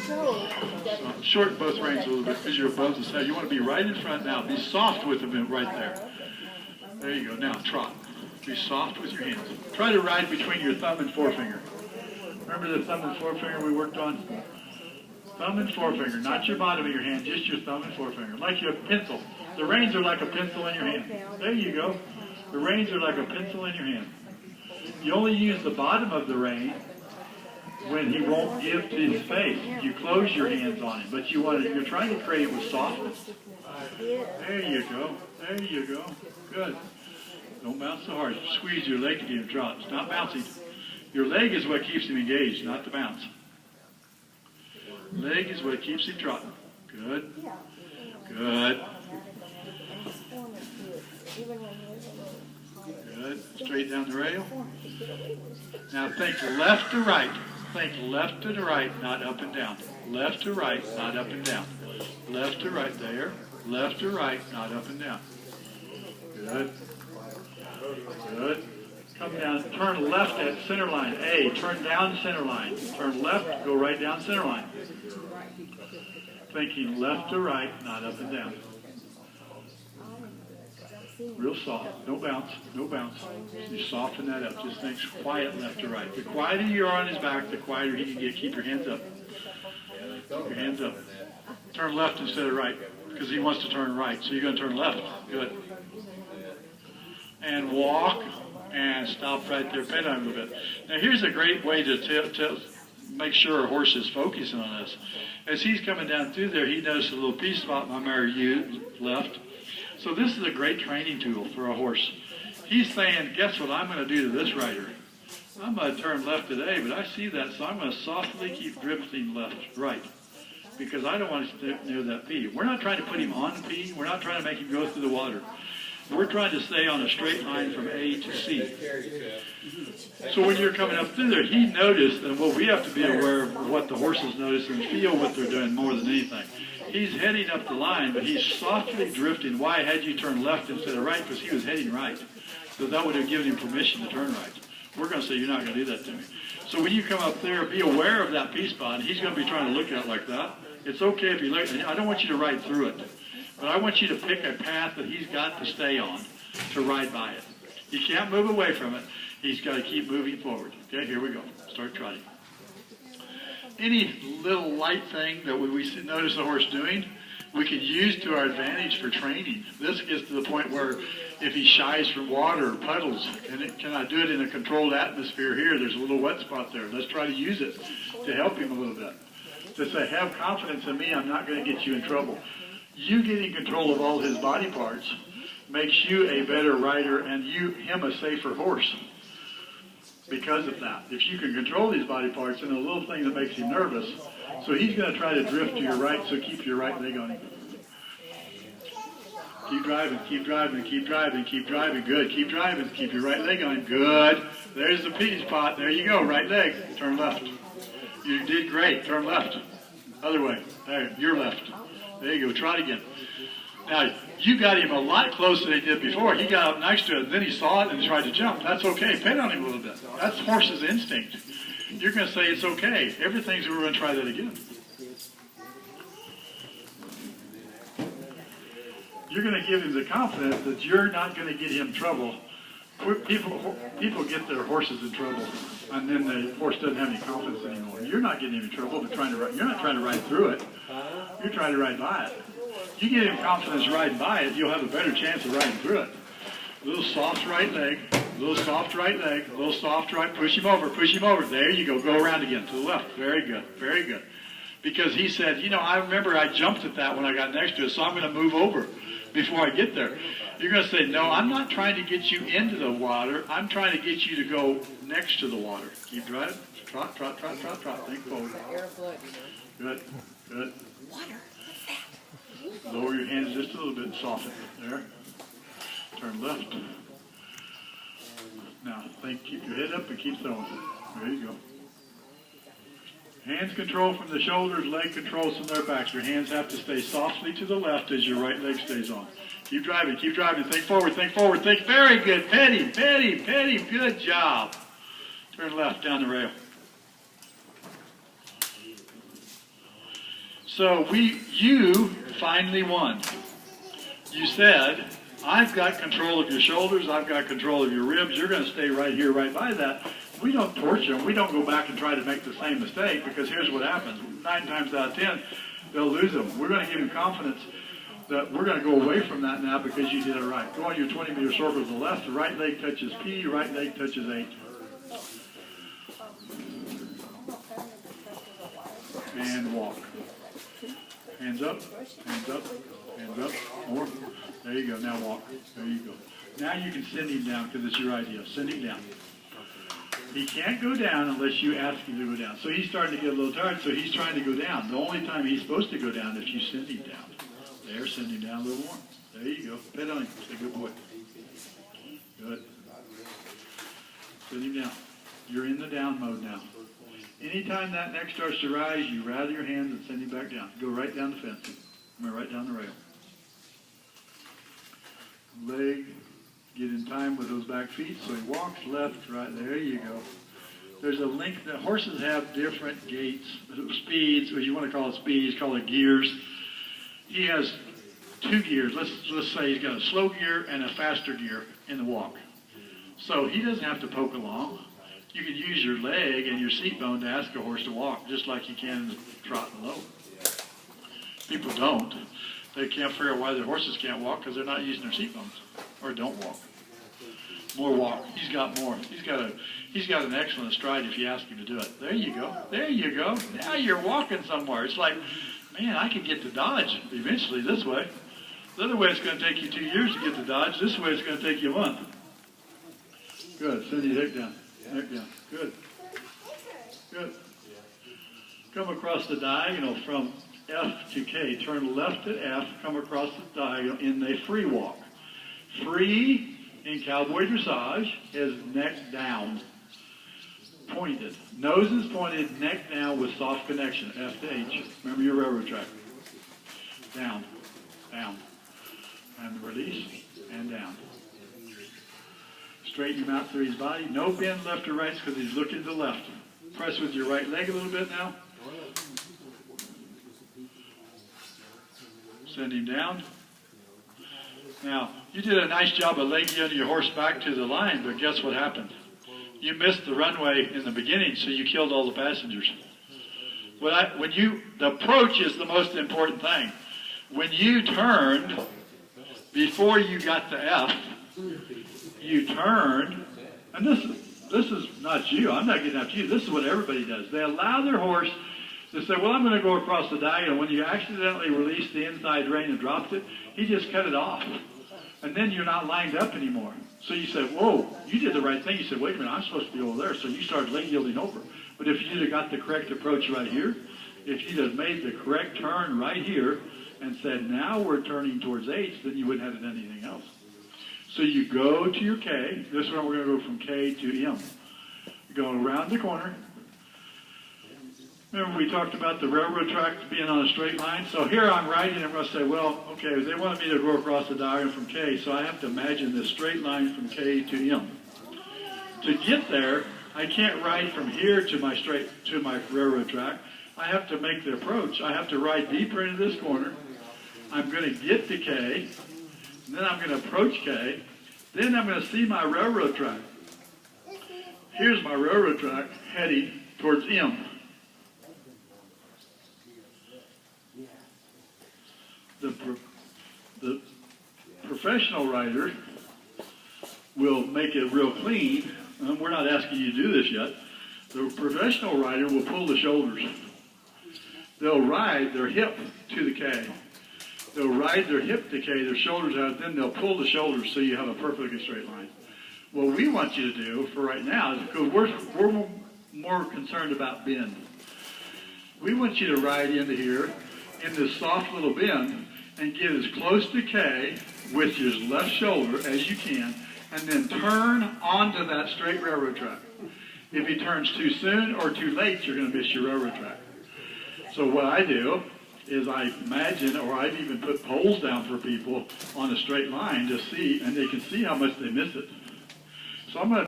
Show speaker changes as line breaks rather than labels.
So shorten both reins a little bit because you're above the saddle. You want to be right in front now. Be soft with them right there. There you go. Now trot. Be soft with your hands. Try to ride between your thumb and forefinger. Remember the thumb and forefinger we worked on? Thumb and forefinger, not your bottom of your hand, just your thumb and forefinger. Like your pencil. The reins are like a pencil in your hand. There you go. The reins are like a pencil in your hand. You only use the bottom of the rein when he won't give to his face. You close your hands on him, but you're trying to create it with softness. There you go. There you go. Good. Don't bounce so hard. Squeeze your leg to get him trot. It's not bouncing. Your leg is what keeps him engaged, not the bounce. Leg is what keeps him trotting. Good. Good. Good. Straight down the rail. Now think left to right. Think left to the right, not up and down. Left to right, not up and down. Left to right there. Left to right, not up and down. Good. Good. Come down. Turn left at center line. A. Turn down center line. Turn left. Go right down center line. Thinking left to right, not up and down. Real soft. No bounce. No bounce. You soften that up. Just think quiet left to right. The quieter you are on his back, the quieter he can get. Keep your hands up. Keep your hands up. Turn left instead of right because he wants to turn right. So you're going to turn left. Good. And walk and stop right there. Pet on him a little bit. Now here's a great way to make sure a horse is focusing on this. As he's coming down through there, he noticed a little pea spot my mare left. So this is a great training tool for a horse. He's saying, guess what I'm going to do to this rider? I'm going to turn left today, but I see that, so I'm going to softly keep drifting right. Because I don't want to stick near that pea. We're not trying to put him on the pea. We're not trying to make him go through the water. We're trying to stay on a straight line from A to C. So when you're coming up through there, he noticed, and well, we have to be aware of what the horses notice and feel what they're doing more than anything. He's heading up the line, but he's softly drifting. Why had you turn left instead of right? Because he was heading right. So that would have given him permission to turn right. We're going to say, you're not going to do that to me. So when you come up there, be aware of that pea spot. He's going to be trying to look at it like that. It's okay if you look. I don't want you to ride through it. But I want you to pick a path that he's got to stay on to ride by it. He can't move away from it. He's got to keep moving forward. Okay, here we go. Start trotting. Any little light thing that we notice the horse doing, we can use to our advantage for training. This gets to the point where if he shies from water or puddles, can I do it in a controlled atmosphere here? There's a little wet spot there. Let's try to use it to help him a little bit. To say, have confidence in me, I'm not going to get you in trouble. You getting control of all his body parts makes you a better rider and him a safer horse because of that. If you can control these body parts and a little thing that makes him nervous, so he's going to try to drift to your right, so keep your right leg on him. Keep driving, keep driving, keep driving, keep driving. Good. Keep driving. Keep your right leg on him. Good. There's the pea spot. There you go. Right leg. Turn left. You did great. Turn left. Other way. There. Your left. There you go. Trot again. Now, you got him a lot closer than he did before. He got up next to it, and then he saw it and tried to jump. That's okay. Pet on him a little bit. That's horse's instinct. You're going to say it's okay. Everything's, we're going to try that again. You're going to give him the confidence that you're not going to get him in trouble. People get their horses in trouble, and then the horse doesn't have any confidence anymore. You're not getting him in trouble. You're not trying to ride through it. You're trying to ride by it. You get him confidence riding by it, you'll have a better chance of riding through it. A little soft right leg, a little soft right leg, a little soft right, push him over, push him over. There you go, go around again to the left. Very good, very good. Because he said, you know, I remember I jumped at that when I got next to it, so I'm going to move over before I get there. You're going to say, no, I'm not trying to get you into the water. I'm trying to get you to go next to the water. Keep driving. Trot, trot, trot, trot, trot. Think forward. Good, good. Lower your hands just a little bit and soften. There. Turn left. Now, keep your head up and keep throwing. There you go. Hands control from the shoulders, leg controls from their backs. Your hands have to stay softly to the left as your right leg stays on. Keep driving, keep driving. Think forward, think forward, think. Very good. Petty, petty, petty. Good job. Turn left down the rail. So you finally won. You said, I've got control of your shoulders, I've got control of your ribs, you're going to stay right here, right by that. We don't torture them. We don't go back and try to make the same mistake, because here's what happens. 9 times out of 10, they'll lose them. We're going to give you confidence that we're going to go away from that now because you did it right. Go on your 20-meter circle to the left. The right leg touches P, right leg touches H. And walk. Hands up, hands up, hands up. More. There you go. Now walk. There you go. Now you can send him down because it's your idea. Send him down. He can't go down unless you ask him to go down. So he's starting to get a little tired, so he's trying to go down. The only time he's supposed to go down is if you send him down. There, send him down a little more. There you go. Pet on him. Say, good boy. Good. Send him down. You're in the down mode now. Anytime that neck starts to rise, you rattle your hands and send him back down. Go right down the fence. Right down the rail. Leg, get in time with those back feet. So he walks left, right. There you go. There's a link. The horses have different gaits, speeds, or you want to call it speeds, call it gears. He has 2 gears. Let's say he's got a slow gear and a faster gear in the walk. So he doesn't have to poke along. You can use your leg and your seat bone to ask a horse to walk, just like you can in the trot and low. People don't. They can't figure out why their horses can't walk because they're not using their seat bones or don't walk. More walk. He's got more. He's got an excellent stride if you ask him to do it. There you go. There you go. Now you're walking somewhere. It's like, man, I could get to Dodge eventually this way. The other way it's going to take you 2 years to get to Dodge. This way it's going to take you a month. Good. Send your hip down. Neck down. Good. Good. Come across the diagonal from F to K. Turn left at F. Come across the diagonal in a free walk. Free in cowboy dressage is neck down. Pointed. Nose is pointed, neck down with soft connection. F to H. Remember your railroad track. Down. Down. And release. And down. Straighten him out through his body. No bend left or right because he's looking to the left. Press with your right leg a little bit now. Send him down. Now, you did a nice job of legging your horse back to the line, but guess what happened? You missed the runway in the beginning, so you killed all the passengers. The approach is the most important thing. When you turned, before you got to F, you turned, and this is not you. I'm not getting after you. This is what everybody does. They allow their horse to say, well, I'm going to go across the diagonal. When you accidentally released the inside rein and dropped it, he just cut it off. And then you're not lined up anymore. So you said, whoa, you did the right thing. You said, wait a minute, I'm supposed to be over there. So you started leg yielding over. But if you'd have got the correct approach right here, if you'd have made the correct turn right here and said, now we're turning towards H, then you wouldn't have done anything else. So you go to your K. This one we're going to go from K to M. You're going around the corner. Remember we talked about the railroad track being on a straight line? So here I'm riding, I'm going to say, well, okay, they wanted me to go across the diagonal from K, so I have to imagine this straight line from K to M. To get there, I can't ride from here to my railroad track. I have to make the approach. I have to ride deeper into this corner. I'm going to get to K, and then I'm going to approach K. Then I'm going to see my railroad track. Here's my railroad track heading towards M. The professional rider will make it real clean. We're not asking you to do this yet. The professional rider will pull the shoulders. They'll ride their hip to the K. They'll ride their hip to K, their shoulders out, then they'll pull the shoulders so you have a perfectly straight line. What we want you to do for right now is, because we're more concerned about bend. We want you to ride into here in this soft little bend and get as close to K with your left shoulder as you can, and then turn onto that straight railroad track. If he turns too soon or too late, you're going to miss your railroad track. So what I do is I imagine, or I've even put poles down for people on a straight line to see, and they can see how much they miss it. So I'm going to